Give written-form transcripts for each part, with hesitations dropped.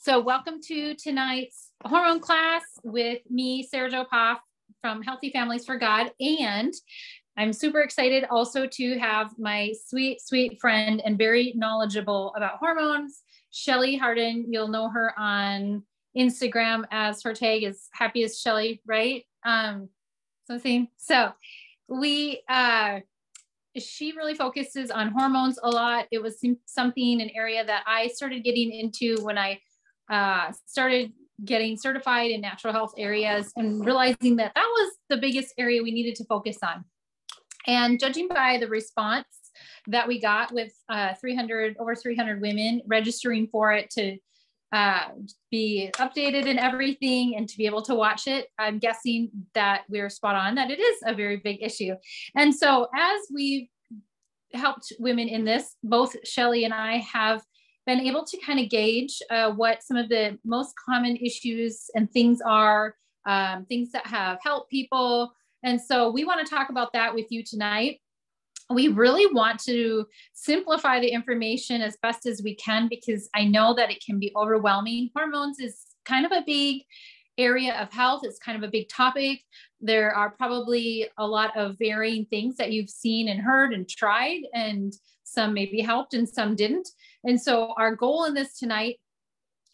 So welcome to tonight's hormone class with me, Sara Poff from Healthy Families for God. And I'm super excited also to have my sweet, sweet friend and very knowledgeable about hormones, Shelly Hardin. You'll know her on Instagram as her tag is Happy as Shelly, right? Something. So she really focuses on hormones a lot. It was something, an area that I started getting into when I started getting certified in natural health areas and realizing that that was the biggest area we needed to focus on. And judging by the response that we got with over 300 women registering for it to be updated and everything and to be able to watch it, I'm guessing that we're spot on, that it is a very big issue. And so as we've helped women in this, both Shelly and I have been able to kind of gauge what some of the most common issues and things are, things that have helped people. And so we want to talk about that with you tonight. We really want to simplify the information as best as we can, because I know that it can be overwhelming. Hormones is kind of a big area of health. It's kind of a big topic. There are probably a lot of varying things that you've seen and heard and tried, and some maybe helped and some didn't. And so our goal in this tonight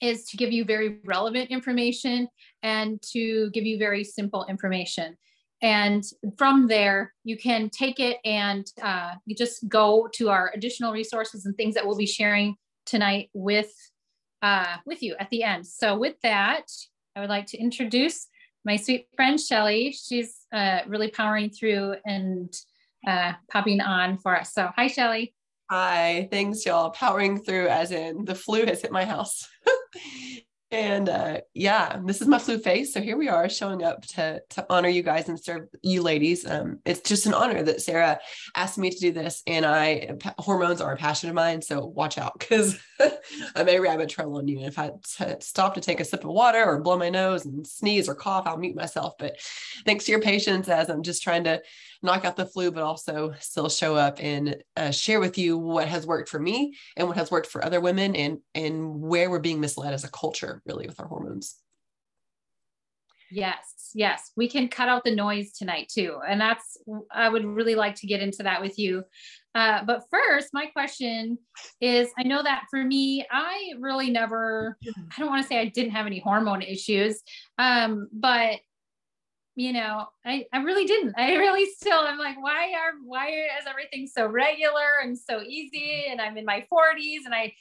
is to give you very relevant information and to give you very simple information. And from there, you can take it and you just go to our additional resources and things that we'll be sharing tonight with you at the end. So with that, I would like to introduce my sweet friend, Shelly. She's really powering through and popping on for us. So hi, Shelly. Hi, thanks y'all. Powering through as in the flu has hit my house. And yeah, this is my flu face. So here we are showing up to honor you guys and serve you ladies. It's just an honor that Sara asked me to do this, and hormones are a passion of mine. So watch out, because I may rabbit trail on you. If I stop to take a sip of water or blow my nose and sneeze or cough, I'll mute myself. But thanks to your patience as I'm just trying to knock out the flu, but also still show up and share with you what has worked for me and what has worked for other women, and where we're being misled as a culture, really, with our hormones. Yes. We can cut out the noise tonight too. And I would really like to get into that with you. But first, my question is, I know that for me, I really never, I don't want to say I didn't have any hormone issues, but you know, I really didn't. I really still, I'm like, why is everything so regular and so easy? And I'm in my 40s and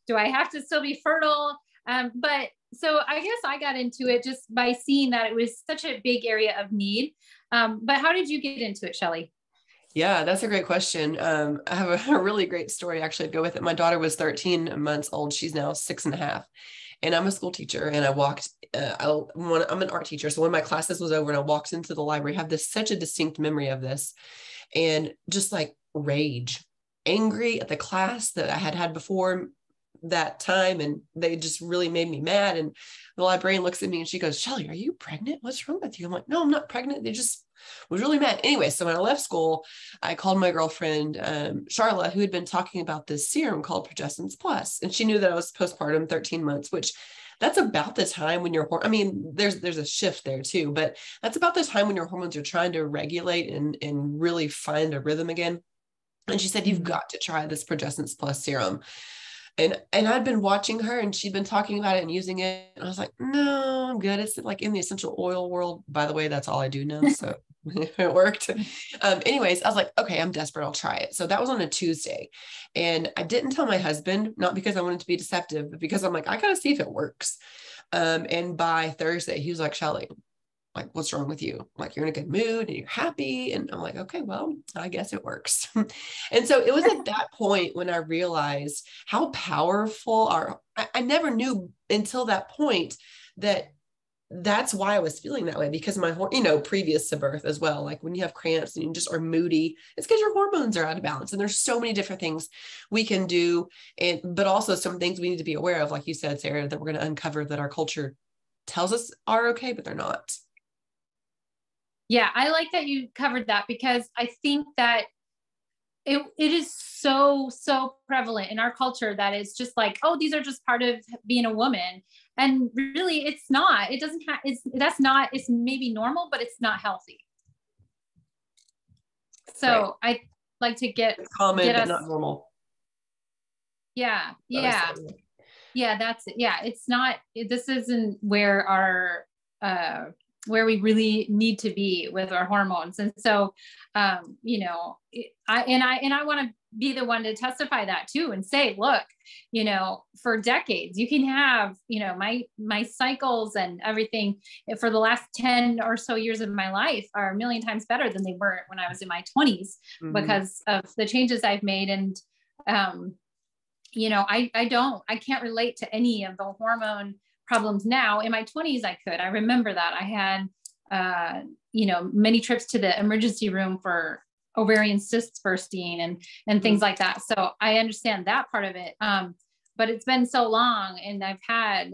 do I have to still be fertile? But so I guess I got into it just by seeing that it was such a big area of need. But how did you get into it, Shelly? Yeah, that's a great question. I have a really great story actually to go with it. My daughter was 13 months old. She's now 6.5. And I'm a school teacher, and I walked, I'm an art teacher. So when my classes was over and I walked into the library, I have such a distinct memory of this, and just like rage, angry at the class that I had before that time. And they just really made me mad. And the librarian looks at me and she goes, "Shelly, are you pregnant? What's wrong with you?" I'm like, "No, I'm not pregnant. They just was really mad." Anyway, so when I left school, I called my girlfriend, Charla, who had been talking about this serum called Progestins Plus. And she knew that I was postpartum 13 months, which that's about the time when there's a shift there too, but that's about the time when your hormones are trying to regulate and really find a rhythm again. And she said, "You've got to try this Progestins Plus serum." And I'd been watching her, and she'd been talking about it and using it. And I was like, "No, I'm good. It's like in the essential oil world." By the way, that's all I do now. So it worked. Anyways, I was like, okay, I'm desperate. I'll try it. So that was on a Tuesday. And I didn't tell my husband, not because I wanted to be deceptive, but because I'm like, I got to see if it works. And by Thursday, he was like, "Shelly, like, what's wrong with you? Like, you're in a good mood and you're happy." And I'm like, okay, well, I guess it works. And so it was at that point when I realized how powerful I never knew until that point that that's why I was feeling that way, because my, previous to birth as well, like when you have cramps and you just are moody, it's because your hormones are out of balance. And there's so many different things we can do. But also some things we need to be aware of, like you said, Sara, that we're going to uncover that our culture tells us are okay, but they're not. Yeah, I like that you covered that, because I think that it is so prevalent in our culture that it's just like, oh, these are just part of being a woman. And really it's not, it doesn't have, that's not, it's maybe normal, but it's not healthy. So right. I like to get common, but not normal. Yeah. That's it. Yeah. It's not, this isn't where our, where we really need to be with our hormones. And so, I want to be the one to testify that too, and say, look, for decades, you can have, my cycles and everything for the last 10 or so years of my life are a million times better than they were when I was in my 20s, because of the changes I've made. And, I can't relate to any of the hormone problems now. In my 20s, I could. I remember that I had, many trips to the emergency room for ovarian cysts bursting and things like that. So I understand that part of it. But it's been so long, and I've had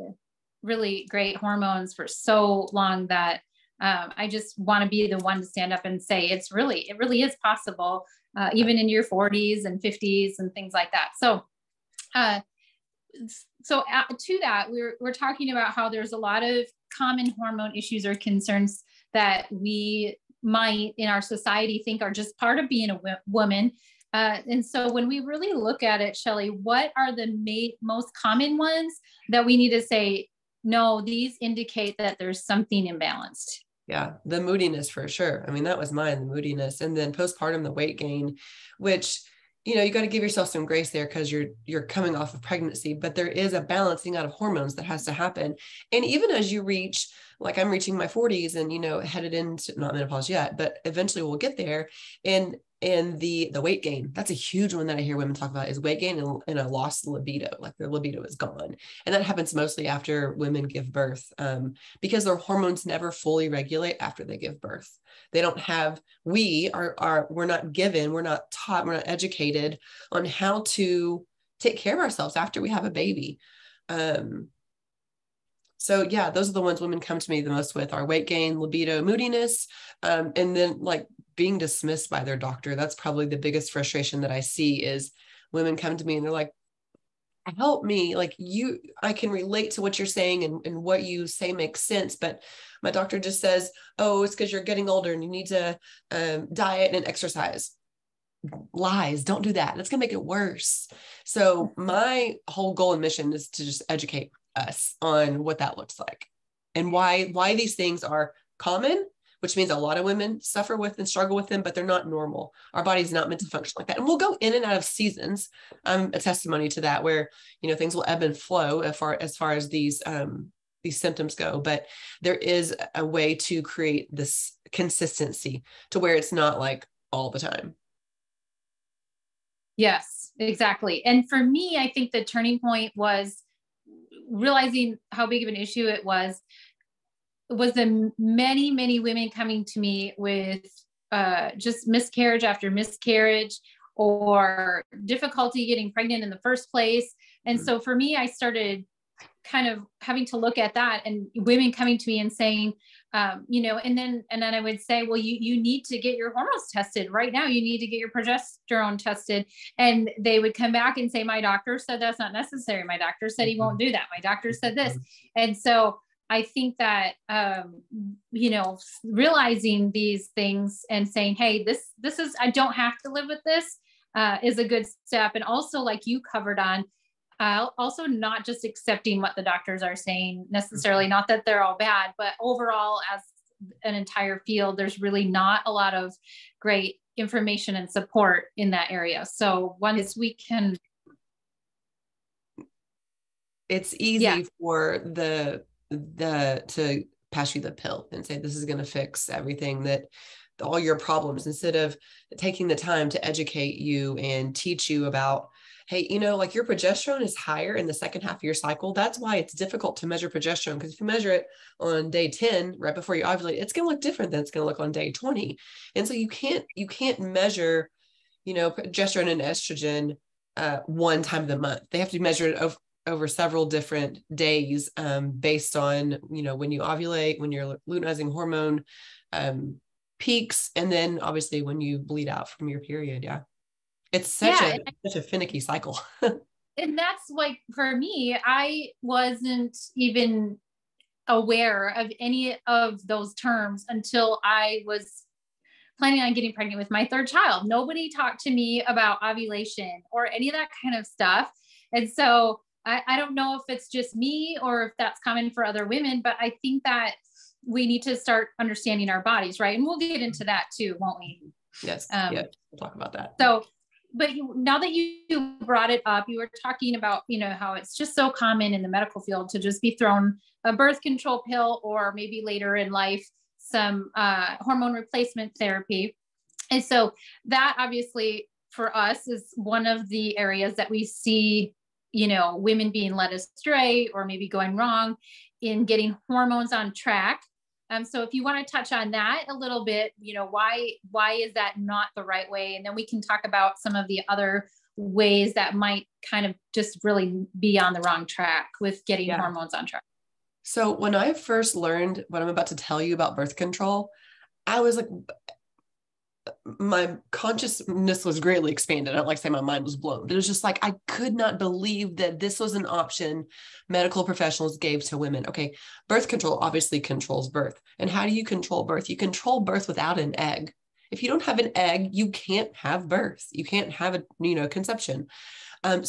really great hormones for so long that I just want to be the one to stand up and say, it really is possible, even in your 40s and 50s and things like that. So to that, we're talking about how there's a lot of common hormone issues or concerns that we might in our society think are just part of being a woman. And so when we really look at it, Shelly, what are the most common ones that we need to say, no, these indicate that there's something imbalanced? Yeah, the moodiness for sure. I mean, that was mine, the moodiness. And then postpartum, the weight gain, which, you got to give yourself some grace there because you're coming off of pregnancy, but there is a balancing out of hormones that has to happen. And even as you reach, like I'm reaching my 40s and, headed into not menopause yet, but eventually we'll get there. And the weight gain, that's a huge one that I hear women talk about, is weight gain and a lost libido, like their libido is gone. And that happens mostly after women give birth, because their hormones never fully regulate after they give birth. They don't have, we're not given, we're not taught, we're not educated on how to take care of ourselves after we have a baby. So yeah, those are the ones women come to me the most with, are weight gain, libido, moodiness, and then like being dismissed by their doctor. That's probably the biggest frustration that I see, is women come to me and they're like, help me, like I can relate to what you're saying and what you say makes sense, but my doctor just says, oh, it's because you're getting older and you need to diet and exercise. Lies, don't do that. That's gonna make it worse. So my whole goal and mission is to just educate us on what that looks like and why these things are common, which means a lot of women suffer with and struggle with them, but they're not normal. Our body's not meant to function like that. And we'll go in and out of seasons. I'm a testimony to that, where, things will ebb and flow as far as these symptoms go, but there is a way to create this consistency to where it's not like all the time. Yes, exactly. And for me, I think the turning point was realizing how big of an issue it was the many women coming to me with just miscarriage after miscarriage, or difficulty getting pregnant in the first place. And so for me, I started kind of having to look at that, and women coming to me and saying, and then I would say, well, you need to get your hormones tested right now. You need to get your progesterone tested. And they would come back and say, my doctor said that's not necessary. My doctor said he won't do that. My doctor said this. And so I think that, realizing these things and saying, hey, this is, I don't have to live with this, is a good step. And also, like you covered on, also not just accepting what the doctors are saying necessarily, not that they're all bad, but overall as an entire field, there's really not a lot of great information and support in that area. So once we can. It's easy for to pass you the pill and say, this is going to fix everything, that all your problems, instead of taking the time to educate you and teach you about, hey, like your progesterone is higher in the second half of your cycle. That's why it's difficult to measure progesterone, because if you measure it on day 10, right before you ovulate, it's going to look different than it's going to look on day 20. And so you can't measure, progesterone and estrogen one time of the month. They have to be measured over several different days, based on, when you ovulate, when your luteinizing hormone peaks, and then obviously when you bleed out from your period. Yeah. It's Yeah. such a finicky cycle. And that's like, for me, I wasn't even aware of any of those terms until I was planning on getting pregnant with my third child. Nobody talked to me about ovulation or any of that kind of stuff. And so I don't know if it's just me or if that's common for other women, but I think that we need to start understanding our bodies, right? And we'll get into that too, won't we? Yes. Yeah. We'll talk about that. So, but now that you brought it up, you were talking about, how it's just so common in the medical field to just be thrown a birth control pill, or maybe later in life, some hormone replacement therapy. And so that obviously for us is one of the areas that we see, women being led astray or maybe going wrong in getting hormones on track. So if you want to touch on that a little bit, why is that not the right way? And then we can talk about some of the other ways that might kind of just really be on the wrong track with getting hormones on track. So when I first learned what I'm about to tell you about birth control, I was like, my consciousness was greatly expanded. I don't like to say my mind was blown, but it was just like, I could not believe that this was an option medical professionals gave to women. Okay. Birth control obviously controls birth. And how do you control birth? You control birth without an egg. If you don't have an egg, you can't have birth. You can't have a, conception. And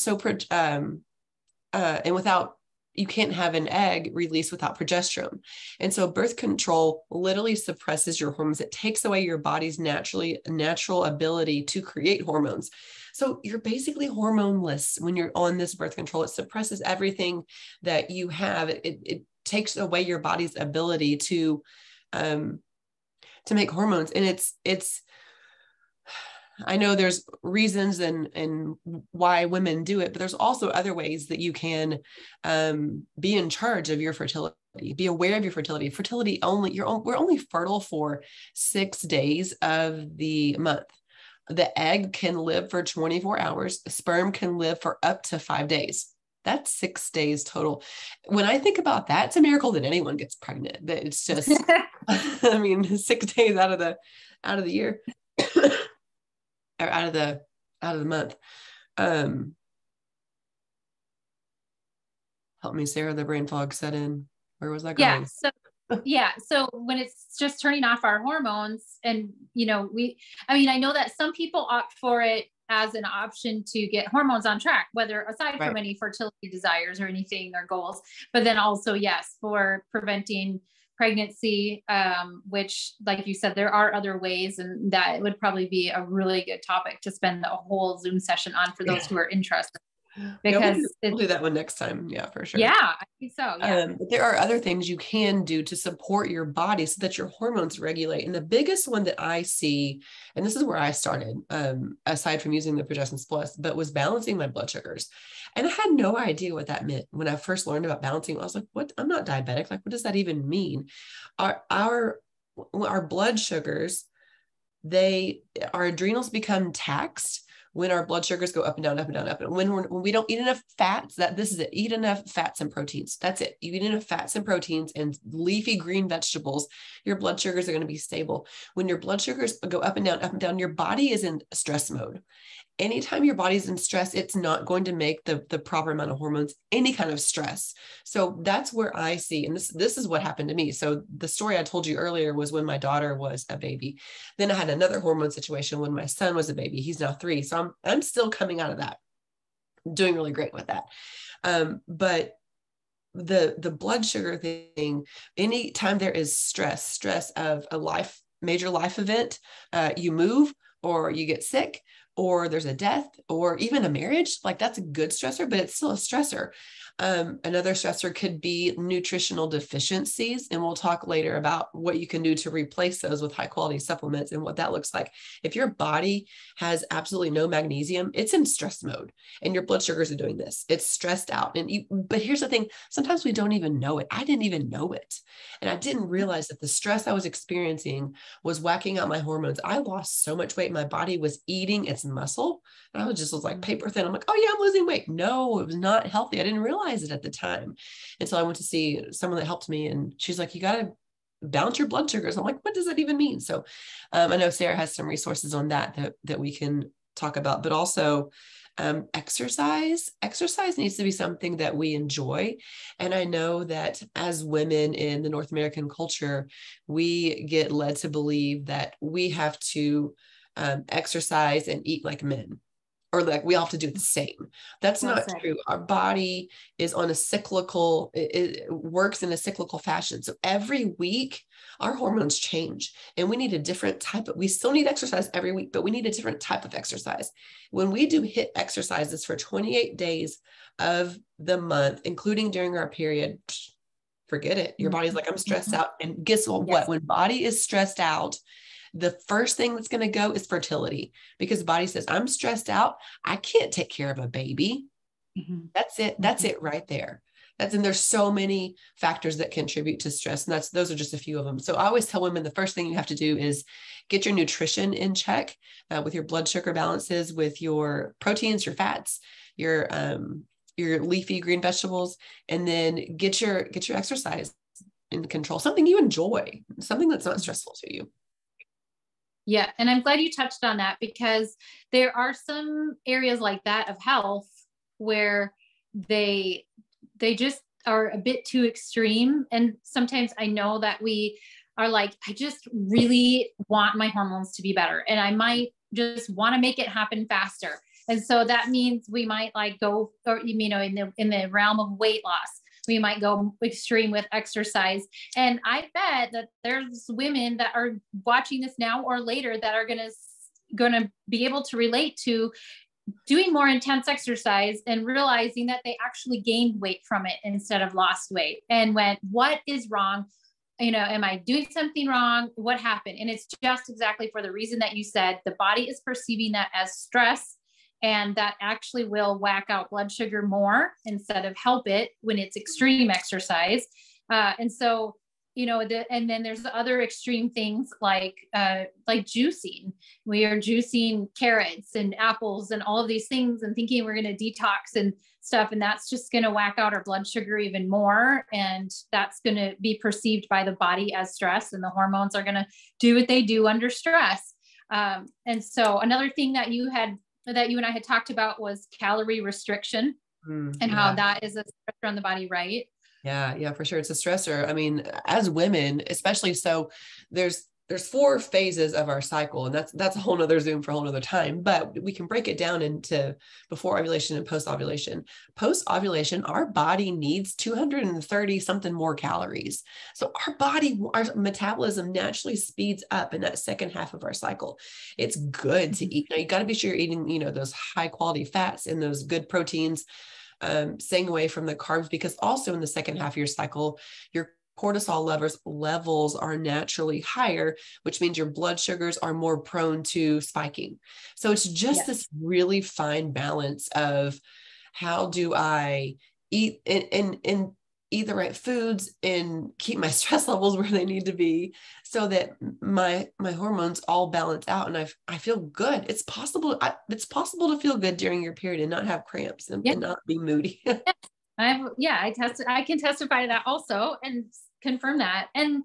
without, you can't have an egg released without progesterone. And so birth control literally suppresses your hormones. It takes away your body's natural ability to create hormones. So you're basically hormoneless when you're on this birth control. It suppresses everything that you have. It takes away your body's ability to make hormones. And it's I know there's reasons and why women do it, but there's also other ways that you can be in charge of your fertility, be aware of your fertility. We're only fertile for 6 days of the month. The egg can live for 24 hours. Sperm can live for up to 5 days. That's 6 days total. When I think about that, it's a miracle that anyone gets pregnant. That it's just, 6 days out of the year. Or out of the month. Help me, Sarah, the brain fog set in. Where was that going? So when it's just turning off our hormones and, I know that some people opt for it as an option to get hormones on track, whether aside from any fertility desires or anything or goals, but then also, yes, for preventing pregnancy, which, like you said, there are other ways, and that would probably be a really good topic to spend a whole Zoom session on for those who are interested. Because we'll do that one next time. Yeah, for sure. Yeah, I think so. Yeah. But there are other things you can do to support your body so that your hormones regulate. And the biggest one that I see, and this is where I started, aside from using the Progestins Plus, but was balancing my blood sugars. And I had no idea what that meant. When I first learned about balancing, I was like, what? I'm not diabetic. Like, what does that even mean? Our blood sugars, our adrenals become taxed when our blood sugars go up and down, up and down, up. And when we don't eat enough fats, this is it. Eat enough fats and proteins. That's it. You eat enough fats and proteins and leafy green vegetables, your blood sugars are going to be stable. When your blood sugars go up and down, your body is in stress mode. Anytime your body's in stress, it's not going to make the proper amount of hormones, any kind of stress. So that's where I see, and this is what happened to me. So the story I told you earlier was when my daughter was a baby. Then I had another hormone situation when my son was a baby. He's now 3. So I'm still coming out of that, doing really great with that. But the blood sugar thing, anytime there is stress of a major life event, you move or you get sick, or there's a death, or even a marriage, like that's a good stressor, but it's still a stressor. Another stressor could be nutritional deficiencies. And we'll talk later about what you can do to replace those with high quality supplements and what that looks like. If your body has absolutely no magnesium, it's in stress mode and your blood sugars are doing this. It's stressed out. But here's the thing. Sometimes we don't even know it. I didn't even know it. And I didn't realize that the stress I was experiencing was whacking out my hormones. I lost so much weight. My body was eating its muscle. And I was like paper thin. I'm like, oh yeah, I'm losing weight. No, it was not healthy. I didn't realize it at the time until I went to see someone that helped me, and she's like, you got to balance your blood sugars. I'm like, what does that even mean? So I know Sarah has some resources on that we can talk about, but also exercise needs to be something that we enjoy. And I know that as women in the North American culture, we get led to believe that we have to exercise and eat like men, or like we all have to do the same. That's not true. Our body is on a cyclical, it works in a cyclical fashion. So every week our hormones change, and we need a different type of, we still need exercise every week, but we need a different type of exercise. When we do HIIT exercises for 28 days of the month, including during our period, forget it. Your body's like, I'm stressed out. And guess what? Yes. When body is stressed out, the first thing that's going to go is fertility, because the body says, I'm stressed out. I can't take care of a baby. Mm-hmm. That's it. That's it right there. And there's so many factors that contribute to stress. And those are just a few of them. So I always tell women the first thing you have to do is get your nutrition in check, with your blood sugar balances, with your proteins, your fats, your leafy green vegetables, and then get your exercise in control, something you enjoy, something that's not stressful to you. Yeah. And I'm glad you touched on that, because there are some areas like that of health where they just are a bit too extreme. And sometimes I know that we are like, I just really want my hormones to be better, and I might just want to make it happen faster. And so that means we might like go, or, you know, in the realm of weight loss, we might go extreme with exercise. And I bet that there's women that are watching this now or later that are going to be able to relate to doing more intense exercise and realizing that they actually gained weight from it instead of lost weight, and went, what is wrong? You know, am I doing something wrong? What happened? And it's just exactly for the reason that you said. The body is perceiving that as stress, and that actually will whack out blood sugar more instead of help it when it's extreme exercise. And so, you know, and then there's the other extreme things like juicing. We are juicing carrots and apples and all of these things and thinking we're going to detox and stuff. And that's just going to whack out our blood sugar even more. And that's going to be perceived by the body as stress, and the hormones are going to do what they do under stress. And so another thing that you and I had talked about was calorie restriction, and how that is a stressor on the body, right? Yeah, for sure. It's a stressor. I mean, as women, especially, so there's 4 phases of our cycle, and that's a whole nother Zoom for a whole nother time, but we can break it down into before ovulation and post ovulation. Post ovulation, our body needs 230 something more calories. So our metabolism naturally speeds up in that second half of our cycle. It's good to eat. Now you got to be sure you're eating, you know, those high quality fats and those good proteins, staying away from the carbs, because also in the second half of your cycle, your cortisol levels are naturally higher, which means your blood sugars are more prone to spiking. So it's just this really fine balance of how do I eat and eat the right foods and keep my stress levels where they need to be, so that my hormones all balance out and I feel good. It's possible to feel good during your period and not have cramps and not be moody. I can testify to that also and confirm that. And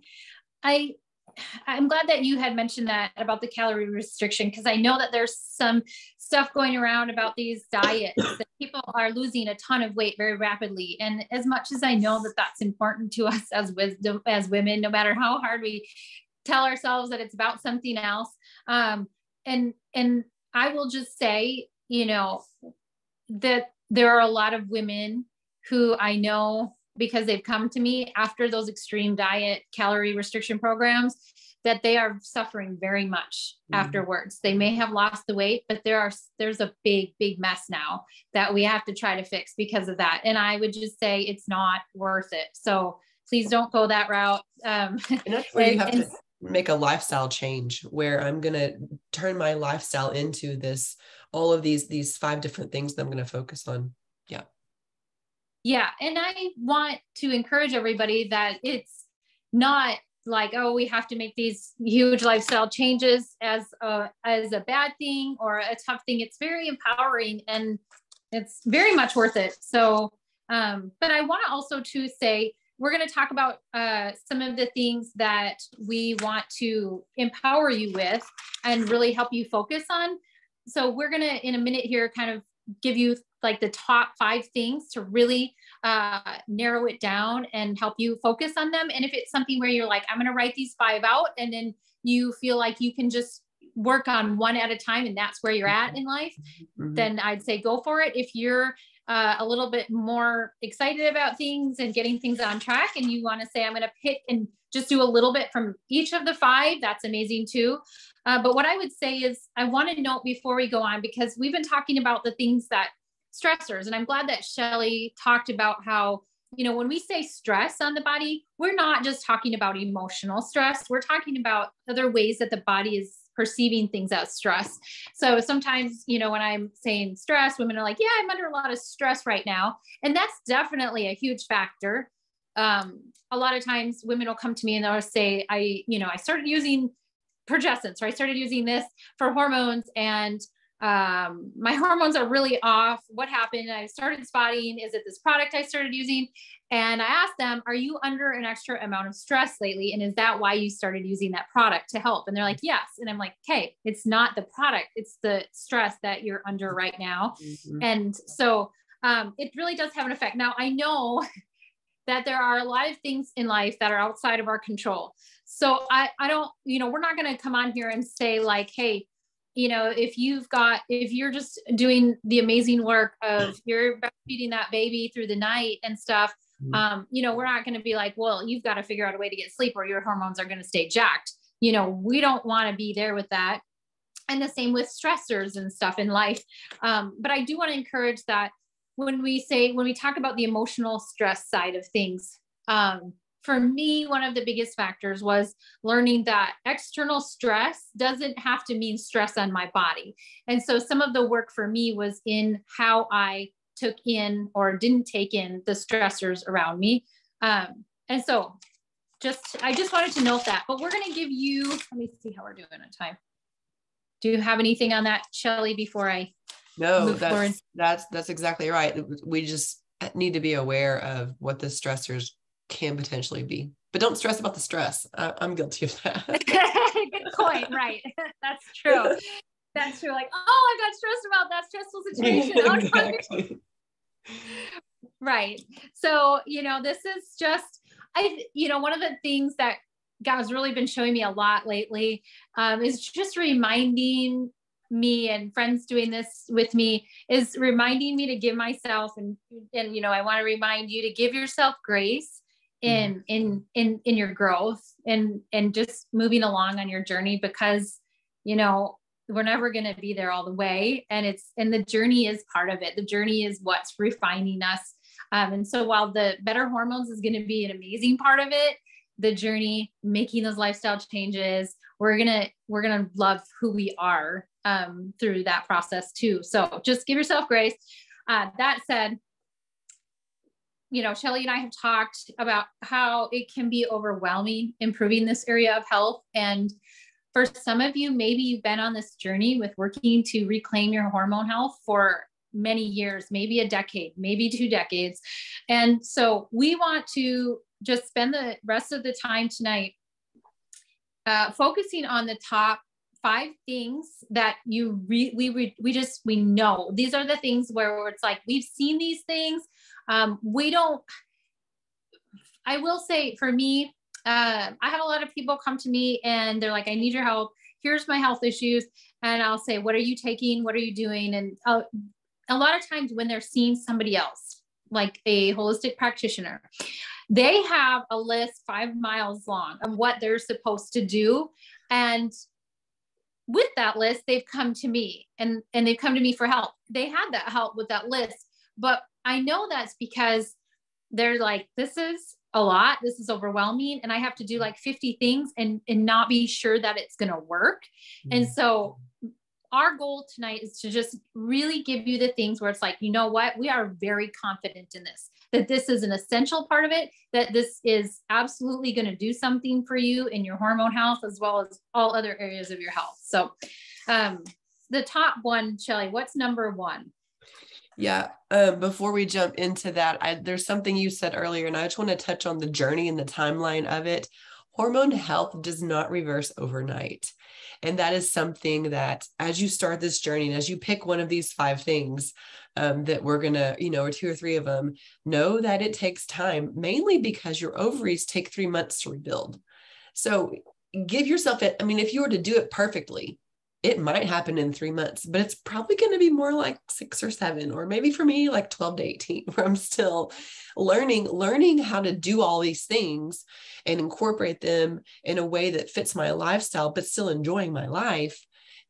I'm glad that you had mentioned that about the calorie restriction, because I know that there's some stuff going around about these diets that people are losing a ton of weight very rapidly. And as much as I know that that's important to us as women, no matter how hard we tell ourselves that it's about something else. And I will just say, you know, that there are a lot of women who I know, because they've come to me after those extreme diet calorie restriction programs, that they are suffering very much afterwards. They may have lost the weight, but there's a big mess now that we have to try to fix because of that. And I would just say it's not worth it. So please don't go that route. And that's where you have to make a lifestyle change, where I'm going to turn my lifestyle into all of these 5 different things that I'm going to focus on. Yeah. And I want to encourage everybody that it's not like, oh, we have to make these huge lifestyle changes as a bad thing or a tough thing. It's very empowering and it's very much worth it. So, but I want to also to say, we're going to talk about some of the things that we want to empower you with and really help you focus on. so we're going to, in a minute here, kind of give you like the top 5 things to really narrow it down and help you focus on them. And if it's something where you're like, I'm going to write these 5 out, and then you feel like you can just work on one at a time and that's where you're at in life, then I'd say go for it. If you're a little bit more excited about things and getting things on track, and you want to say, I'm going to pick and just do a little bit from each of the 5, that's amazing too. But what I would say is, I want to note before we go on, because we've been talking about the things that stressors, and I'm glad that Shelly talked about how, when we say stress on the body, we're not just talking about emotional stress. We're talking about other ways that the body is perceiving things as stress. So sometimes, when I'm saying stress, women are like, yeah, I'm under a lot of stress right now. And that's definitely a huge factor. A lot of times women will come to me and they'll say, I started using progestins, or I started using this for hormones, and my hormones are really off. What happened? I started spotting. Is it this product I started using? And I asked them, are you under an extra amount of stress lately? And is that why you started using that product to help? And they're like, yes. And I'm like, okay, it's not the product. It's the stress that you're under right now. And so it really does have an effect. Now, I know that there are a lot of things in life that are outside of our control. So I don't, we're not going to come on here and say like, hey, if you're just doing the amazing work of you're breastfeeding that baby through the night and stuff, we're not going to be like, well, you've got to figure out a way to get sleep or your hormones are going to stay jacked. We don't want to be there with that. And the same with stressors and stuff in life. But I do want to encourage that when we talk about the emotional stress side of things, for me, one of the biggest factors was learning that external stress doesn't have to mean stress on my body. And so some of the work for me was in how I took in or didn't take in the stressors around me. And so I just wanted to note that, but we're going to give you, let me see how we're doing on time. Do you have anything on that, Shelly, before I move forward? That's exactly right. We just need to be aware of what the stressors can potentially be, but don't stress about the stress. I'm guilty of that. Good point. Right. That's true. That's true. Like, oh, I got stressed about that stressful situation. Exactly. Right. So, this is just, one of the things that God's really been showing me a lot lately is just reminding me, and friends doing this with me, is reminding me to give myself and I want to remind you to give yourself grace in your growth and just moving along on your journey, because we're never going to be there all the way, and the journey is part of it. The journey is what's refining us, and so while the better hormones is going to be an amazing part of it, the journey, making those lifestyle changes, we're gonna love who we are through that process too. So just give yourself grace. That said, Shelly and I have talked about how it can be overwhelming improving this area of health. And for some of you, maybe you've been on this journey with working to reclaim your hormone health for many years, maybe a decade, maybe 2 decades. And so we want to just spend the rest of the time tonight focusing on the top 5 things that we know. These are the things where it's like, we've seen these things. I will say for me, I have a lot of people come to me and they're like, I need your help. Here's my health issues. And I'll say, what are you taking? What are you doing? And a lot of times when they're seeing somebody else, like a holistic practitioner, they have a list 5 miles long of what they're supposed to do. And with that list, they've come to me and they've come to me for help. They had that help with that list, but I know that's because they're like, this is a lot. This is overwhelming. And I have to do like 50 things and not be sure that it's going to work. And so our goal tonight is to just really give you the things where it's like, you know what, we are very confident in this, that this is an essential part of it, that this is absolutely going to do something for you in your hormone health, as well as all other areas of your health. So the top one, Shelly, what's number 1? Yeah. Before we jump into that, there's something you said earlier, and I just want to touch on the journey and the timeline of it. hormone health does not reverse overnight. And that is something that as you start this journey, and as you pick one of these 5 things that we're going to, or 2 or 3 of them, know that it takes time, mainly because your ovaries take 3 months to rebuild. So give yourself it. I mean, if you were to do it perfectly, it might happen in 3 months, but it's probably going to be more like 6 or 7, or maybe for me, like 12 to 18, where I'm still learning how to do all these things and incorporate them in a way that fits my lifestyle, but still enjoying my life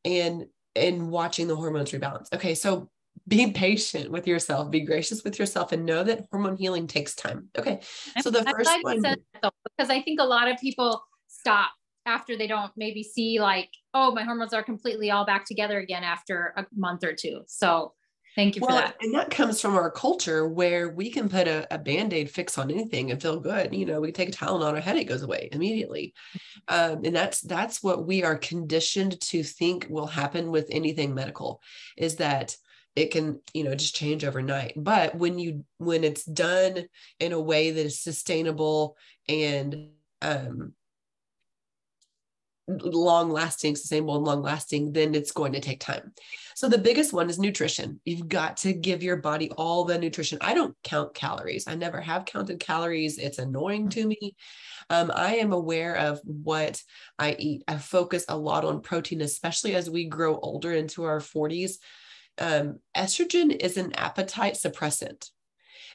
and watching the hormones rebalance. Okay. So be patient with yourself, be gracious with yourself, and know that hormone healing takes time. Okay. So the first one, because I think a lot of people stop after they don't maybe see like, oh, my hormones are completely all back together again after a month or 2. So thank you for that. And that comes from our culture where we can put a Band-Aid fix on anything and feel good. We take a Tylenol, our headache goes away immediately. And that's what we are conditioned to think will happen with anything medical, is that it can, just change overnight. But when it's done in a way that is sustainable and, sustainable and long lasting, then it's going to take time. So the biggest one is nutrition. You've got to give your body all the nutrition. I don't count calories. I never have counted calories. It's annoying to me. I am aware of what I eat. I focus a lot on protein, especially as we grow older into our 40s. Estrogen is an appetite suppressant.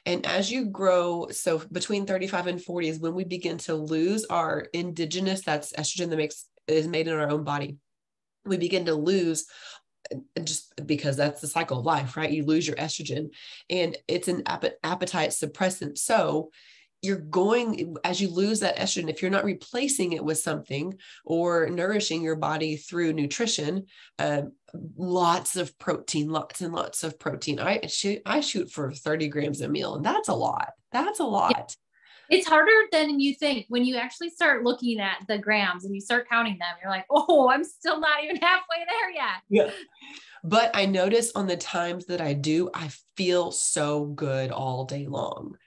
And as you grow, so between 35 and 40 is when we begin to lose our indigenous, that's estrogen that is made in our own body. We begin to lose, just because that's the cycle of life, right? You lose your estrogen, and it's an appetite suppressant. So as you lose that estrogen, if you're not replacing it with something or nourishing your body through nutrition, lots of protein, lots and lots of protein. I shoot for 30 grams a meal, and that's a lot. That's a lot. Yeah. It's harder than you think. When you actually start looking at the grams and you start counting them, you're like, oh, I'm still not even halfway there yet. Yeah. But I notice on the times that I do, I feel so good all day long.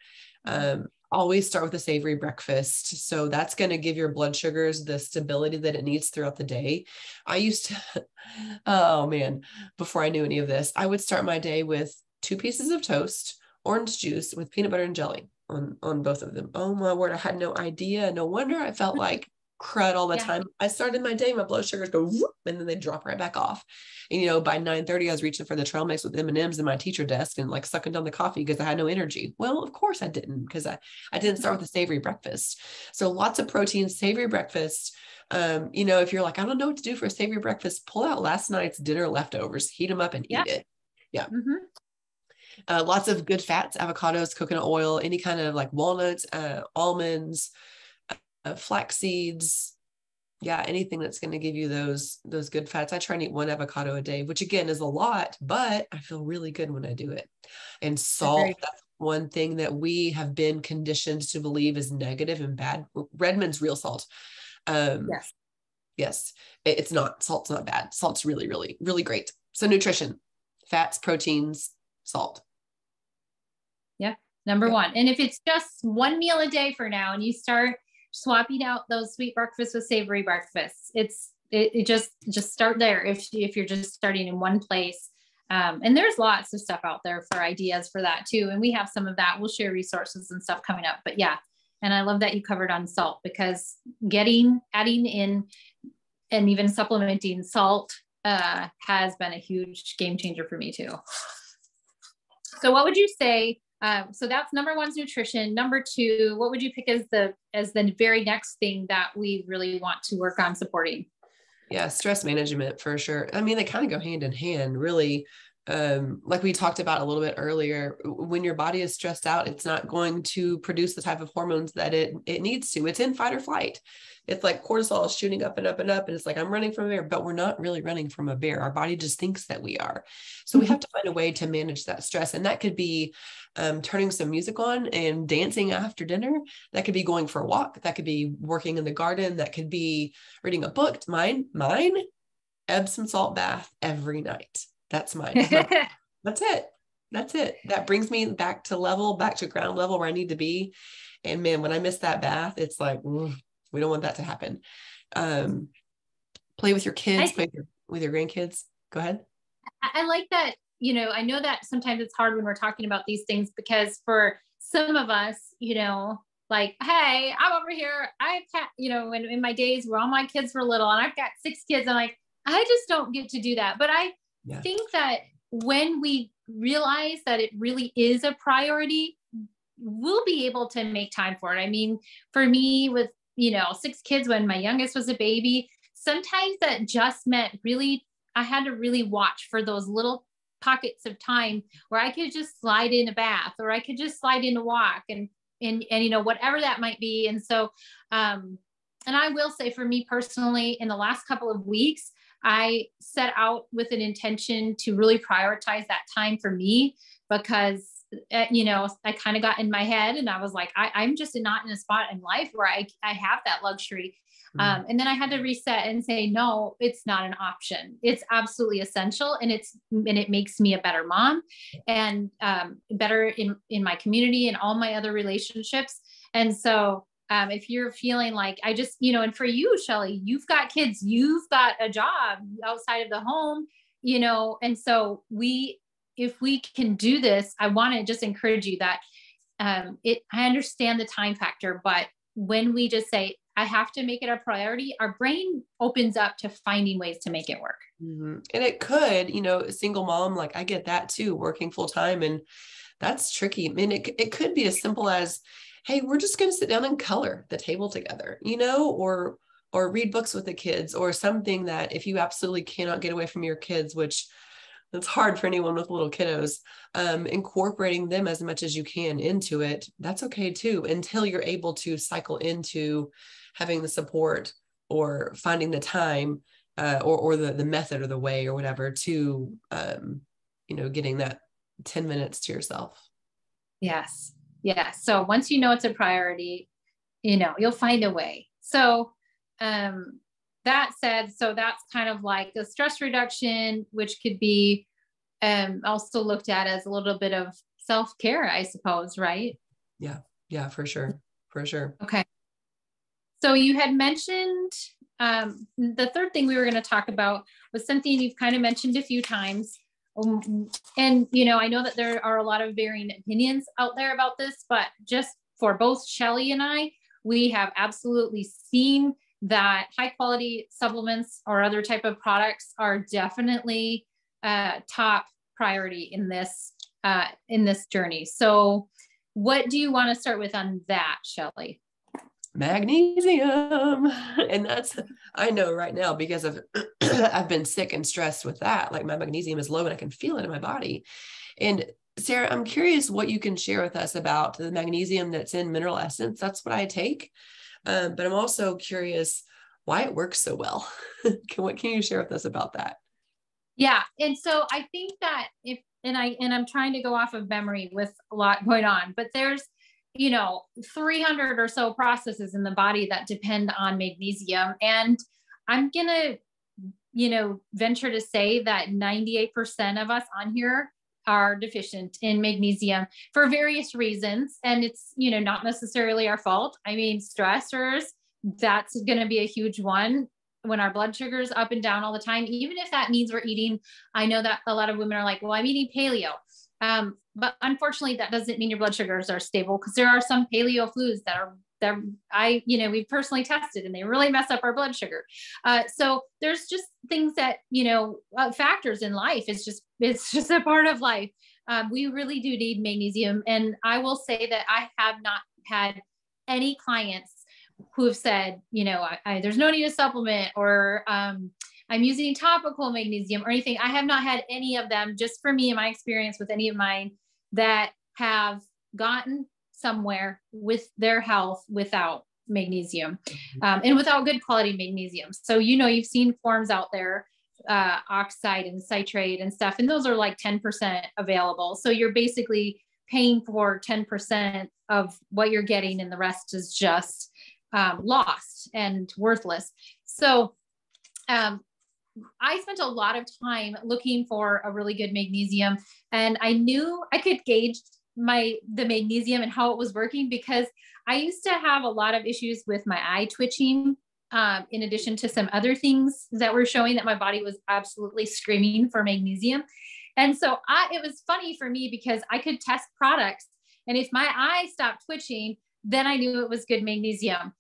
Always start with a savory breakfast. So that's going to give your blood sugars the stability that it needs throughout the day. I used to, oh man, before I knew any of this, I would start my day with 2 pieces of toast, orange juice with peanut butter and jelly on both of them. Oh my word. I had no idea. No wonder I felt like crud all the time. I started my day, my blood sugars go whoop, and then they drop right back off. And by 9:30, I was reaching for the trail mix with M&Ms in my teacher desk and like sucking down the coffee because I had no energy. Well, of course I didn't, because I didn't start with a savory breakfast. So lots of protein, savory breakfast. If you're like, I don't know what to do for a savory breakfast, pull out last night's dinner leftovers, heat them up and eat it. Yeah. Mm-hmm. Lots of good fats, avocados, coconut oil, any kind of like walnuts, almonds, flax seeds. Yeah. Anything that's going to give you those good fats. I try and eat 1 avocado a day, which again is a lot, but I feel really good when I do it. And salt, that's one thing that we have been conditioned to believe is negative and bad. Redmond's real salt. Yes. It's not. Salt's not bad. Salt's really, really, really great. So nutrition, fats, proteins, salt. Yeah. Number 1. And if it's just 1 meal a day for now, and you start swapping out those sweet breakfasts with savory breakfasts, it just start there. If you're just starting in one place, and there's lots of stuff out there for ideas for that too. And we have some of that. We'll share resources and stuff coming up, but yeah. And I love that you covered on salt, because adding in and even supplementing salt, has been a huge game changer for me too. So what would you say? So that's number 1 is nutrition. Number 2, what would you pick as the very next thing that we really want to work on supporting? Yeah, stress management for sure. I mean, they kind of go hand in hand, really. Like we talked about a little bit earlier, when your body is stressed out, it's not going to produce the type of hormones that it needs to. It's in fight or flight. It's like cortisol is shooting up and up and up. And it's like, I'm running from a bear, but we're not really running from a bear. Our body just thinks that we are. So we have to find a way to manage that stress. And that could be turning some music on and dancing after dinner. That could be going for a walk. That could be working in the garden. That could be reading a book. Mine, Epsom salt bath every night. That's mine. That's it. That brings me back to ground level where I need to be. And man, when I miss that bath, it's like, We don't want that to happen. Play with your kids, play with your grandkids. Go ahead. I like that. I know that sometimes it's hard when we're talking about these things, because for some of us, like, hey, I'm over here. I've had, in my days where all my kids were little and I've got 6 kids, and like, I just don't get to do that. But I think that when we realize that it really is a priority, we'll be able to make time for it. I mean, for me with, 6 kids when my youngest was a baby, sometimes that just meant really, I had to really watch for those little pockets of time where I could just slide in a bath, or I could just slide in a walk, and whatever that might be. And so, and I will say for me personally, in the last couple of weeks, I set out with an intention to really prioritize that time for me, because I kind of got in my head and I was like, I'm just not in a spot in life where I have that luxury. And then I had to reset and say, no, it's not an option. It's absolutely essential. And it makes me a better mom, and better in my community and all my other relationships. And so if you're feeling like and for you, Shelly, you've got kids, you've got a job outside of the home, and so if we can do this, I want to just encourage you that I understand the time factor, but when we just say, I have to make it a priority, our brain opens up to finding ways to make it work. Mm-hmm. And it could, a single mom, like I get that too, working full time, and that's tricky. I mean, it could be as simple as, hey, we're just going to sit down and color the table together, or read books with the kids, or something that if you absolutely cannot get away from your kids, which it's hard for anyone with little kiddos, incorporating them as much as you can into it. That's okay too, until you're able to cycle into having the support or finding the time, or the method or the way or whatever to, getting that 10 minutes to yourself. Yes. Yeah. So once it's a priority, you'll find a way. So, that said, so that's kind of like a stress reduction, which could be also looked at as a little bit of self-care, I suppose, right? Yeah. Yeah, for sure. For sure. Okay. So you had mentioned the third thing we were going to talk about was something you've kind of mentioned a few times. And, I know that there are a lot of varying opinions out there about this, but just for both Shelly and I, we have absolutely seen that high quality supplements or other type of products are definitely top priority in this journey. So what do you want to start with on that, Shelly? Magnesium. And that's, I know right now, because I've been sick and stressed with that, like my magnesium is low and I can feel it in my body. And Sara, I'm curious what you can share with us about the magnesium that's in Mineral Essence. That's what I take. But I'm also curious why it works so well. What can you share with us about that? Yeah. And so I think that I'm trying to go off of memory with a lot going on, but there's, 300 or so processes in the body that depend on magnesium. And I'm going to, venture to say that 98% of us on here are deficient in magnesium for various reasons. And it's, not necessarily our fault. I mean, stressors, that's going to be a huge one. When our blood sugar is up and down all the time, even if that means we're eating, I know that a lot of women are like, well, I'm eating paleo. But unfortunately that doesn't mean your blood sugars are stable, because there are some paleo foods that we've personally tested and they really mess up our blood sugar. So there's just things that, factors in life. It's just a part of life. We really do need magnesium. And I will say that I have not had any clients who have said, there's no need to supplement, or I'm using topical magnesium or anything. I have not had any of them, just for me, in my experience with any of mine, that have gotten somewhere with their health without magnesium, and without good quality magnesium. So, you've seen forms out there, oxide and citrate and stuff, and those are like 10% available. So you're basically paying for 10% of what you're getting, and the rest is just lost and worthless. So I spent a lot of time looking for a really good magnesium, and I knew I could gauge the magnesium and how it was working, because I used to have a lot of issues with my eye twitching, in addition to some other things that were showing that my body was absolutely screaming for magnesium. And so it was funny for me because I could test products, and if my eye stopped twitching, then I knew it was good magnesium.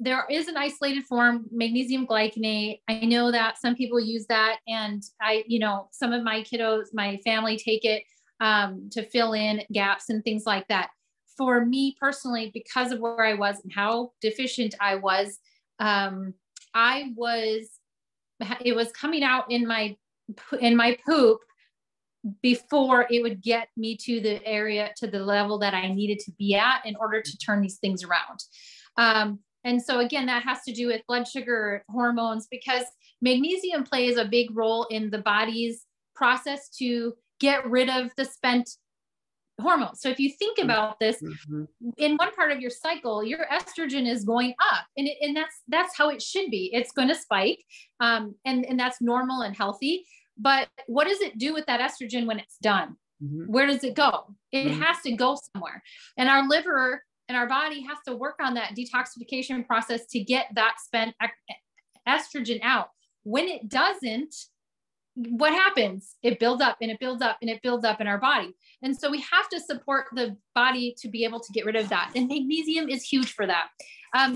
There is an isolated form, magnesium glycinate. I know that some people use that, and some of my kiddos, my family take it to fill in gaps and things like that. For me personally, because of where I was and how deficient I was, it was coming out in my poop before it would get me to the level that I needed to be at in order to turn these things around. And so again, that has to do with blood sugar, hormones, because magnesium plays a big role in the body's process to get rid of the spent hormones. So if you think about this, in one part of your cycle, your estrogen is going up, and that's how it should be. It's going to spike, and that's normal and healthy. But what does it do with that estrogen when it's done? Where does it go? It has to go somewhere. And our liver and our body has to work on that detoxification process to get that spent estrogen out. When it doesn't, what happens? It builds up and it builds up and it builds up in our body. And so we have to support the body to be able to get rid of that. And magnesium is huge for that.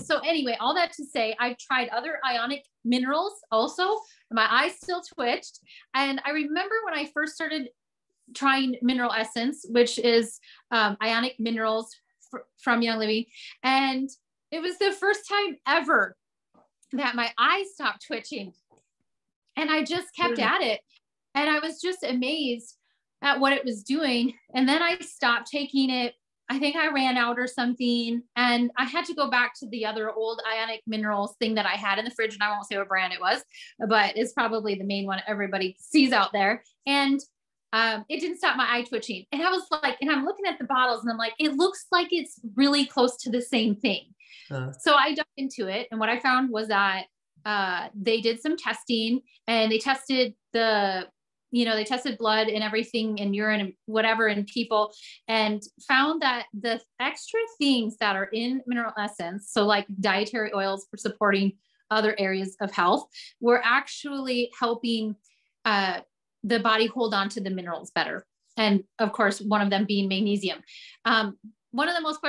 So anyway, all that to say, I've tried other ionic minerals also. My eyes still twitched. And I remember when I first started trying Mineral Essence, which is ionic minerals from Young Living. And it was the first time ever that my eyes stopped twitching. And I just kept at it. And I was just amazed at what it was doing. And then I stopped taking it. I think I ran out or something. And I had to go back to the other old ionic minerals thing that I had in the fridge. And I won't say what brand it was, but it's probably the main one everybody sees out there. And it didn't stop my eye twitching. And I was like, and I'm looking at the bottles and I'm like, it looks like it's really close to the same thing. So I dug into it. And what I found was that they did some testing, and they tested they tested blood and everything, and urine and whatever in people, and found that the extra things that are in Mineral Essence, so like dietary oils for supporting other areas of health, were actually helping the body hold on to the minerals better. And of course, one of them being magnesium. One of the most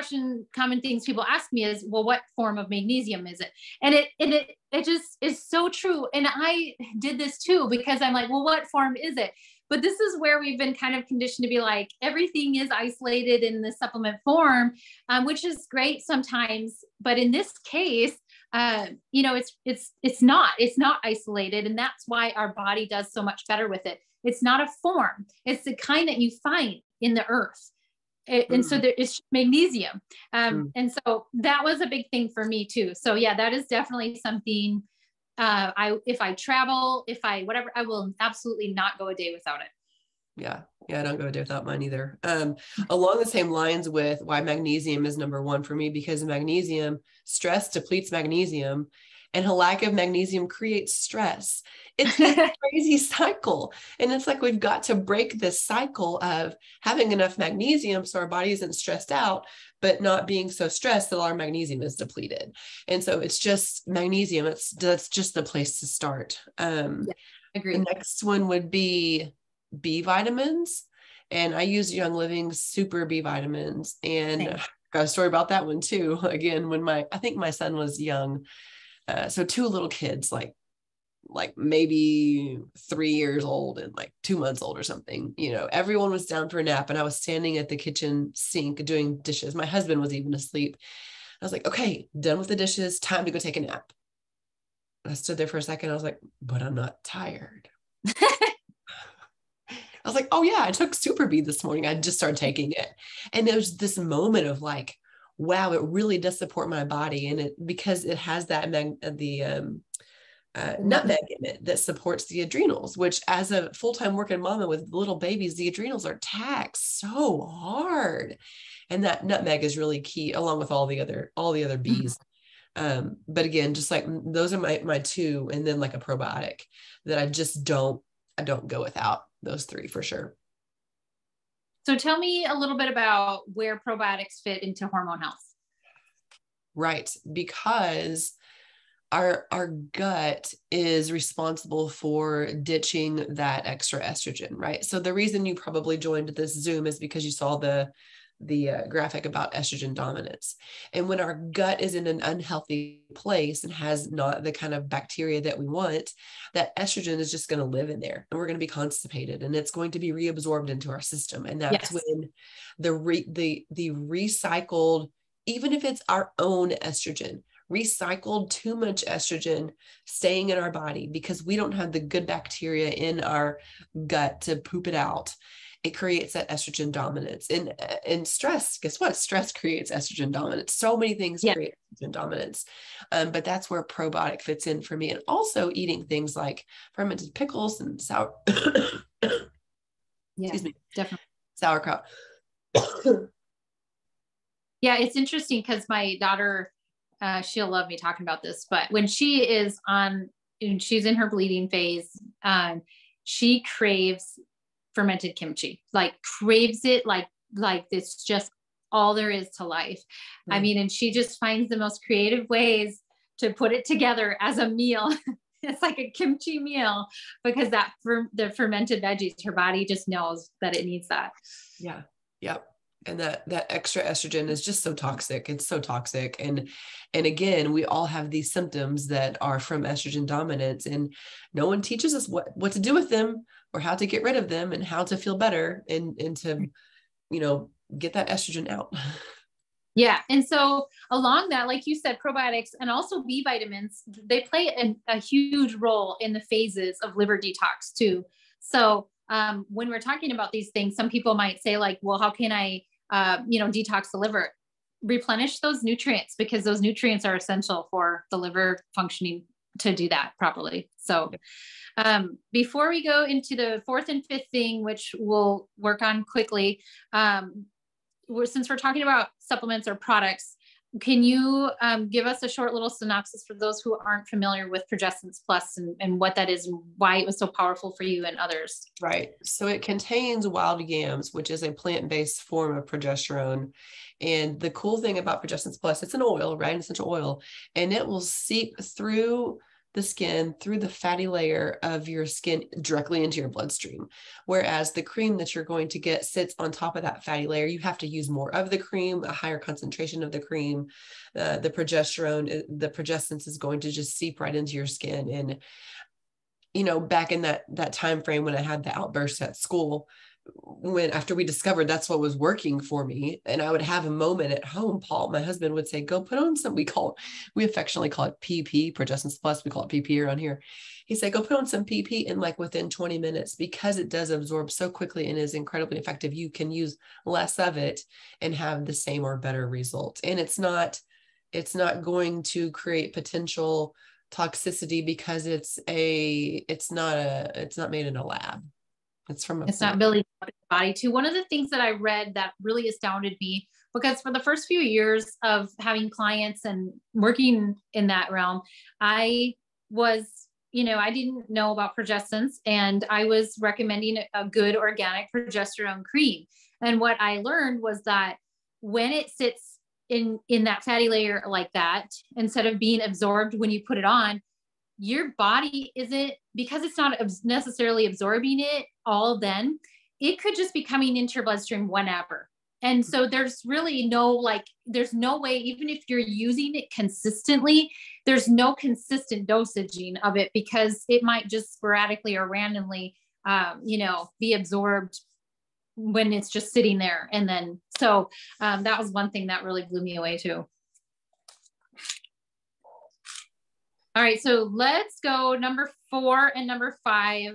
common things people ask me is, well, what form of magnesium is it? And it just is so true. And I did this too, because I'm like, well, what form is it? But this is where we've been kind of conditioned to be like, everything is isolated in the supplement form, which is great sometimes. But in this case, it's not isolated. And that's why our body does so much better with it. It's not a form. It's the kind that you find in the earth. And so it's magnesium. And so that was a big thing for me too. So yeah, that is definitely something, if I travel, whatever, I will absolutely not go a day without it. Yeah. I don't go a day without mine either. Along the same lines with why magnesium is number one for me, because stress depletes magnesium, and a lack of magnesium creates stress. It's a crazy cycle. And it's like, we've got to break this cycle of having enough magnesium so our body isn't stressed out, but not being so stressed that our magnesium is depleted. And so it's just magnesium. That's just the place to start. Agree. The next one would be B vitamins. And I use Young Living Super B vitamins. And I got a story about that one too. Again, when I think my son was young. So two little kids, like maybe 3 years old and like 2 months old or something, everyone was down for a nap, and I was standing at the kitchen sink doing dishes. My husband was even asleep. I was like, okay, done with the dishes, time to go take a nap. I stood there for a second. I was like, but I'm not tired. I was like, oh yeah, I took Super B this morning. I just started taking it. And there was this moment of like, wow, it really does support my body. And because it has that nutmeg in it that supports the adrenals, which as a full-time working mama with little babies, the adrenals are taxed so hard. And that nutmeg is really key, along with all the other B's. But again, just like those are my two, and then like a probiotic that I don't go without those three for sure. So tell me a little bit about where probiotics fit into hormone health. Right. Because our gut is responsible for ditching that extra estrogen, right? So the reason you probably joined this Zoom is because you saw the graphic about estrogen dominance. And when our gut is in an unhealthy place and has not the kind of bacteria that we want, that estrogen is just going to live in there, and we're going to be constipated, and it's going to be reabsorbed into our system. And that's when the recycled, even if it's our own estrogen, recycled too much estrogen staying in our body because we don't have the good bacteria in our gut to poop it out, it creates that estrogen dominance. And stress, guess what? Stress creates estrogen dominance. So many things create estrogen dominance. But that's where probiotic fits in for me. And also eating things like fermented pickles and sour, excuse me, definitely sauerkraut. Yeah, it's interesting because my daughter, she'll love me talking about this, but when she is and she's in her bleeding phase, she craves fermented kimchi, like craves it, like it's just all there is to life. I mean, and she just finds the most creative ways to put it together as a meal. It's like a kimchi meal because the fermented veggies, her body just knows that it needs that. Yeah. Yep. And that extra estrogen is just so toxic. It's so toxic. And again, we all have these symptoms that are from estrogen dominance, and no one teaches us what to do with them or how to get rid of them and how to feel better and to, get that estrogen out. Yeah. And so along that, like you said, probiotics and also B vitamins, they play a huge role in the phases of liver detox too. So when we're talking about these things, some people might say like, well, how can I, detox the liver? Replenish those nutrients, because those nutrients are essential for the liver functioning to do that properly. So before we go into the fourth and fifth thing, which we'll work on quickly, since we're talking about supplements or products, can you give us a short little synopsis for those who aren't familiar with Progestins Plus and what that is and why it was so powerful for you and others? Right. So it contains wild yams, which is a plant-based form of progesterone. And the cool thing about Progestins Plus, it's an oil, right? An essential oil, and it will seep through the skin, through the fatty layer of your skin directly into your bloodstream. Whereas the cream that you're going to get sits on top of that fatty layer. You have to use more of the cream, a higher concentration of the cream. The progesterone, the progestins is going to just seep right into your skin. And, back in that time frame when I had the outbursts at school, after we discovered that's what was working for me, and I would have a moment at home, Paul, my husband, would say, go put on some, we affectionately call it PP, Progestins Plus, we call it PP around here. He said, go put on some PP, and like within 20 minutes, because it does absorb so quickly and is incredibly effective, you can use less of it and have the same or better result. And it's not going to create potential toxicity because it's not made in a lab. It's not building up the body too. One of the things that I read that really astounded me, because for the first few years of having clients and working in that realm, I was, I didn't know about progestins, and I was recommending a good organic progesterone cream. And what I learned was that when it sits in that fatty layer like that, instead of being absorbed when you put it on, your body isn't, because it's not necessarily absorbing it all, then it could just be coming into your bloodstream whenever. And so there's really there's no way, even if you're using it consistently, there's no consistent dosaging of it, because it might just sporadically or randomly, be absorbed when it's just sitting there. And then, so that was one thing that really blew me away too. All right, so let's go number 4 and number 5.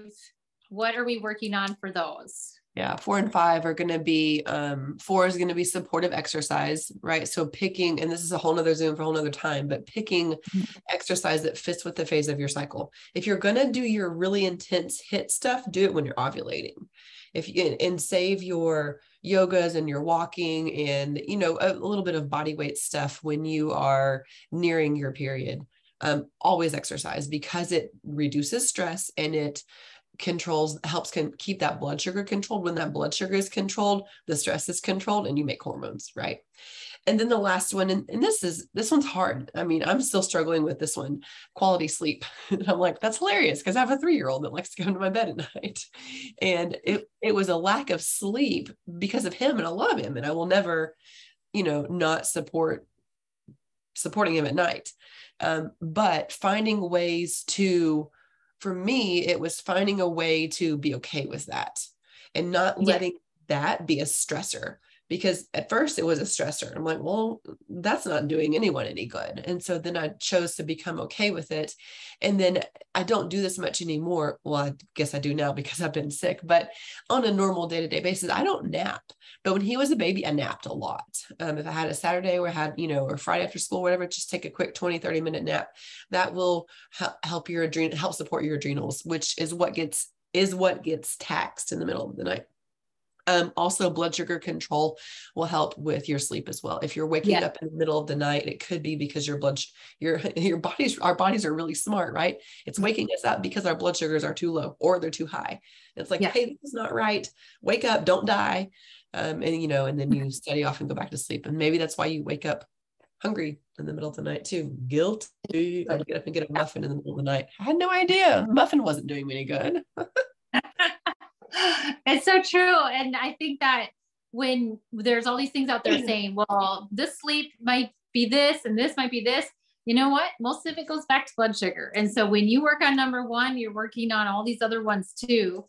What are we working on for those? Yeah, 4 and 5 are going to be, 4 is going to be supportive exercise, right? So picking, and this is a whole nother Zoom for a whole nother time, but picking exercise that fits with the phase of your cycle. If you're going to do your really intense HIIT stuff, do it when you're ovulating. And save your yogas and your walking and, a little bit of body weight stuff when you are nearing your period. Always exercise, because it reduces stress and it helps keep that blood sugar controlled. When that blood sugar is controlled, the stress is controlled and you make hormones, right? And then the last one, and this one's hard. I mean, I'm still struggling with this one, quality sleep. And I'm like, that's hilarious because I have a 3-year-old that likes to go to my bed at night. And it was a lack of sleep because of him, and I love him and I will never, not supporting him at night. But finding ways for me, it was finding a way to be okay with that and not letting that be a stressor. Because at first it was a stressor. I'm like, well, that's not doing anyone any good. And so then I chose to become okay with it. And then I don't do this much anymore. Well, I guess I do now because I've been sick, but on a normal day-to-day basis, I don't nap. But when he was a baby, I napped a lot. If I had a Saturday or or Friday after school, whatever, just take a quick 20-30 minute nap. That will help support your adrenals, which is what gets taxed in the middle of the night. Also, blood sugar control will help with your sleep as well. If you're waking up in the middle of the night, it could be because our bodies are really smart, right? It's waking us up because our blood sugars are too low or they're too high. It's like, hey, this is not right. Wake up, don't die. And then you steady off and go back to sleep. And maybe that's why you wake up hungry in the middle of the night too. Guilty. I'd get up and get a muffin in the middle of the night. I had no idea. Muffin wasn't doing me any good. It's so true. And I think that when there's all these things out there saying, well, this sleep might be this, and this might be this, you know what? Most of it goes back to blood sugar. And so when you work on number one, you're working on all these other ones too.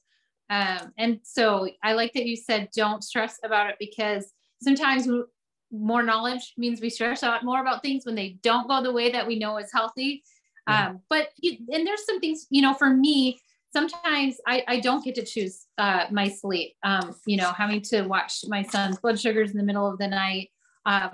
And so I like that you said, don't stress about it, because sometimes more knowledge means we stress out more about things when they don't go the way that we know is healthy. And there's some things, for me, sometimes I don't get to choose my sleep, having to watch my son's blood sugars in the middle of the night.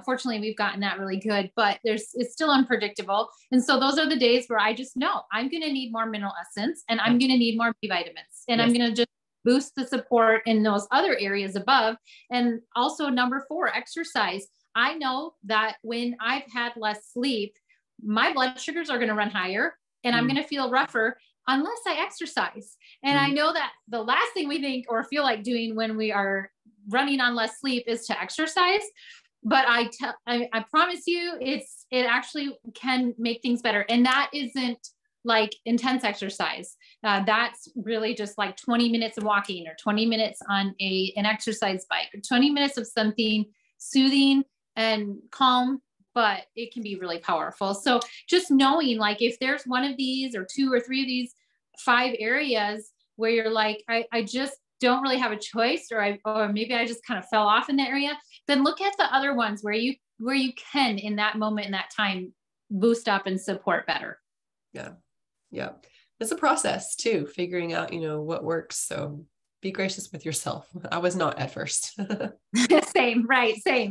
Fortunately, we've gotten that really good, but it's still unpredictable. And so those are the days where I just know I'm going to need more mineral essence, and I'm going to need more B vitamins, and I'm going to just boost the support in those other areas above. And also number 4, exercise. I know that when I've had less sleep, my blood sugars are going to run higher and I'm going to feel rougher unless I exercise. And I know that the last thing we think or feel like doing when we are running on less sleep is to exercise. But I promise you, it actually can make things better. And that isn't like intense exercise. That's really just like 20 minutes of walking, or 20 minutes on an exercise bike, or 20 minutes of something soothing and calm, but it can be really powerful. So just knowing, like, if there's one of these or 2 or 3 of these 5 areas where you're like, I just don't really have a choice, or maybe I just kind of fell off in that area, then look at the other ones where you can, in that moment, in that time, boost up and support better. Yeah. It's a process too, figuring out, what works. So be gracious with yourself. I was not at first. Same.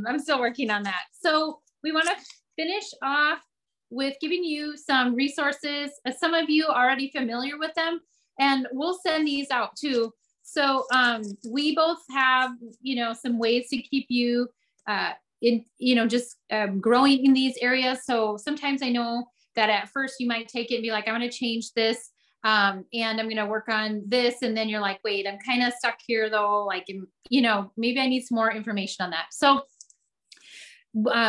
I'm still working on that. So we want to finish off with giving you some resources. Some of you are already familiar with them, and we'll send these out too. So we both have, some ways to keep you growing in these areas. So sometimes I know that at first you might take it and be like, I'm going to change this. And I'm going to work on this. And then you're like, wait, I'm kind of stuck here though. Like, maybe I need some more information on that. So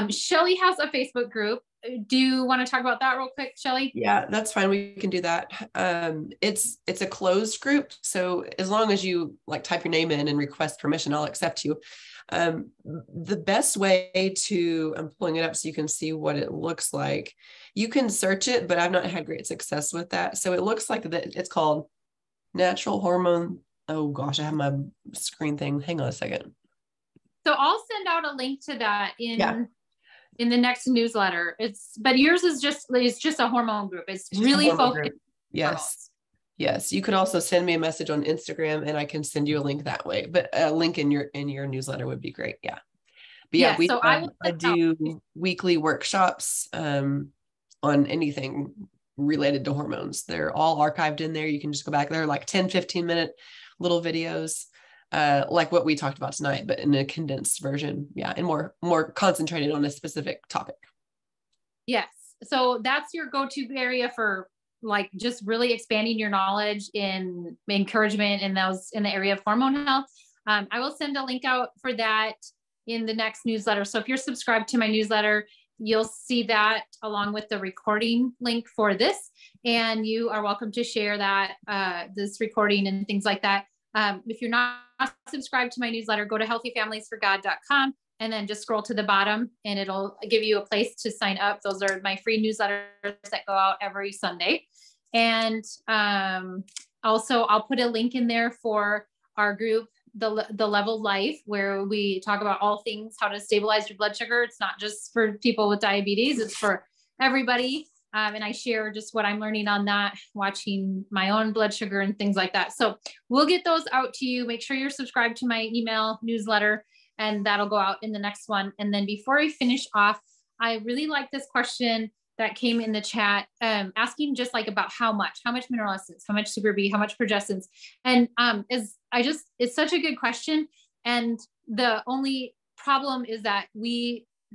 Shelly has a Facebook group. Do you want to talk about that real quick, Shelly? Yeah, that's fine. We can do that. It's a closed group. So as long as you type your name in and request permission, I'll accept you. The best way I'm pulling it up so you can see what it looks like. You can search it, but I've not had great success with that. So it looks like that it's called Natural Hormone. Oh gosh, I have my screen thing. Hang on a second. So I'll send out a link to that in the next newsletter. But yours is just a hormone group. It's really focused. Yes. Yes. You could also send me a message on Instagram and I can send you a link that way, but a link in your newsletter would be great. Yeah. But yeah, so I do weekly workshops on anything related to hormones. They're all archived in there. You can just go back there, 10, 15 minute little videos, like what we talked about tonight, but in a condensed version. Yeah. And more concentrated on a specific topic. Yes. So that's your go-to area for like just really expanding your knowledge in encouragement in the area of hormone health. I will send a link out for that in the next newsletter. So if you're subscribed to my newsletter, you'll see that along with the recording link for this, and you are welcome to share that, this recording and things like that. If you're not subscribed to my newsletter, go to healthyfamiliesforgod.com and then just scroll to the bottom and it'll give you a place to sign up. Those are my free newsletters that go out every Sunday. And also I'll put a link in there for our group, the Level Life, where we talk about all things, how to stabilize your blood sugar. It's not just for people with diabetes, it's for everybody. And I share just what I'm learning on that, watching my own blood sugar and things like that. So we'll get those out to you. Make sure you're subscribed to my email newsletter, and that'll go out in the next one. And then before I finish off, I really like this question that came in the chat, asking just like about how much mineral essence, how much Super B, how much progestins. And it's such a good question. And the only problem is that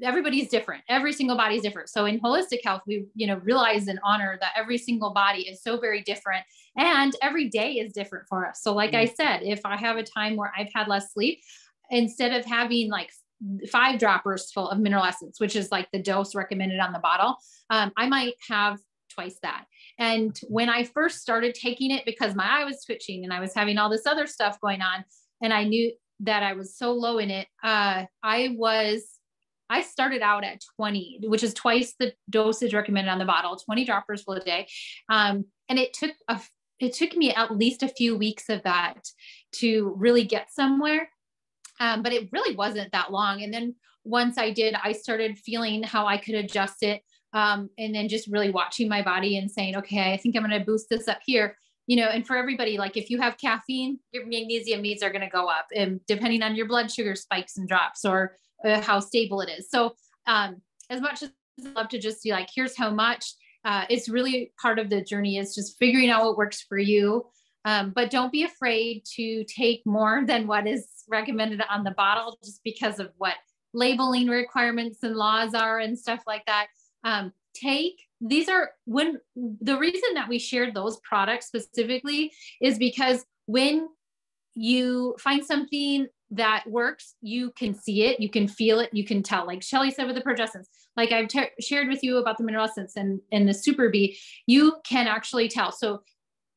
everybody's different. Every single body is different. So in holistic health, we, realize and honor that every single body is so very different, and every day is different for us. So like I said, if I have a time where I've had less sleep, instead of having like 5 droppers full of mineral essence, which is like the dose recommended on the bottle, I might have twice that. And when I first started taking it, because my eye was twitching and I was having all this other stuff going on, and I knew that I was so low in it, I started out at 20, which is twice the dosage recommended on the bottle, 20 droppers full a day. And it took me at least a few weeks of that to really get somewhere. But it really wasn't that long. And then once I did, I started feeling how I could adjust it. And then just really watching my body and saying, okay, I think I'm going to boost this up here. And for everybody, like if you have caffeine, your magnesium needs are going to go up, and depending on your blood sugar spikes and drops, or how stable it is. So as much as I love to just be like, here's how much, it's really part of the journey is just figuring out what works for you. But don't be afraid to take more than what is recommended on the bottle, just because of what labeling requirements and laws are and stuff like that. The reason that we shared those products specifically is because when you find something that works, you can see it, you can feel it, you can tell. Like Shelly said with the progestins, like I've shared with you about the mineral essence and the Super B, you can actually tell. So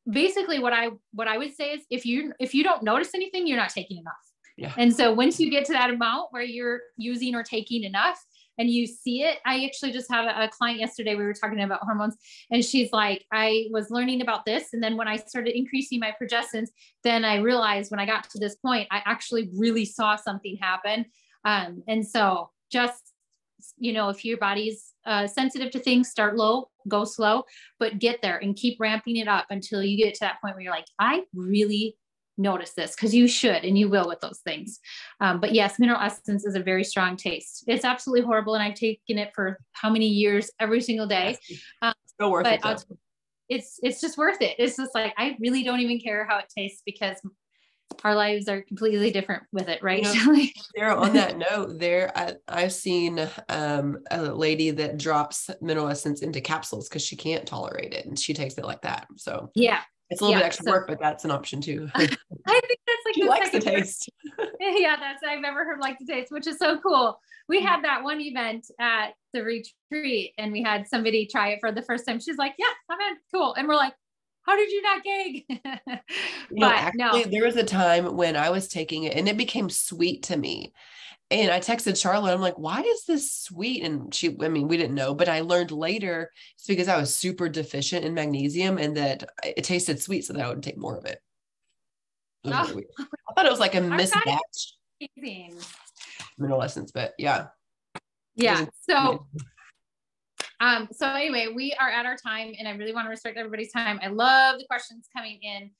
basically what I would say is if you don't notice anything, you're not taking enough. Yeah. And so once you get to that amount where you're using or taking enough and you see it, I actually just had a client yesterday, we were talking about hormones, and she's like, I was learning about this. And then when I started increasing my progestins, then I realized when I got to this point, I actually really saw something happen. And so just, if your body's sensitive to things, start low, go slow, but get there and keep ramping it up until you get to that point where you're like, I really notice this, because you should, and you will with those things. But yes, mineral essence is a very strong taste. It's absolutely horrible. And I've taken it for how many years, every single day. Still worth it. It's just worth it. It's just like, I really don't even care how it tastes, because our lives are completely different with it. Right. Sarah, on that note I've seen a lady that drops mineral essence into capsules because she can't tolerate it, and she takes it like that. So yeah, it's a little bit extra work, but that's an option too. I think that's like, she likes the taste. Yeah, I've never heard like the taste, which is so cool. We had that one event at the retreat and we had somebody try it for the first time. She's like, yeah, I'm in, cool. And we're like, how did you not gag? Actually, there was a time when I was taking it and it became sweet to me. And I texted Charlotte, I'm like, why is this sweet? And we didn't know, but I learned later it's because I was super deficient in magnesium and that it tasted sweet, so that I would take more of it. Really weird. I thought it was like a mismatch mineral essence, but yeah. Yeah. So anyway, we are at our time and I really want to respect everybody's time. I love the questions coming in.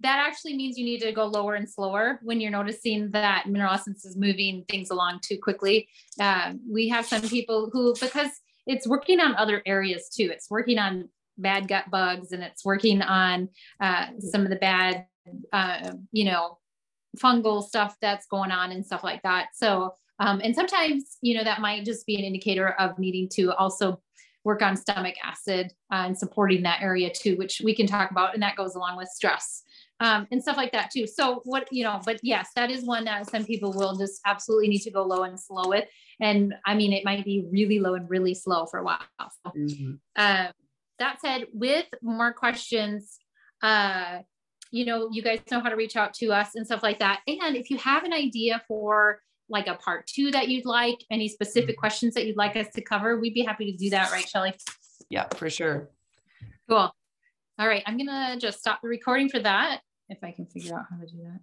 That actually means you need to go lower and slower when you're noticing that mineral essence is moving things along too quickly. We have some people who, because it's working on other areas too, it's working on bad gut bugs and it's working on some of the bad, fungal stuff that's going on and stuff like that. So, and sometimes, that might just be an indicator of needing to also work on stomach acid and supporting that area too, which we can talk about. And that goes along with stress and stuff like that too. So what, but yes, that is one that some people will just absolutely need to go low and slow with. And I mean, it might be really low and really slow for a while. So, that said, with more questions, you guys know how to reach out to us and stuff like that. And if you have an idea for like a part 2 that you'd like, any specific questions that you'd like us to cover, we'd be happy to do that. Right, Shelly? Yeah, for sure. Cool. All right. I'm going to just stop the recording for that. If I can figure out how to do that.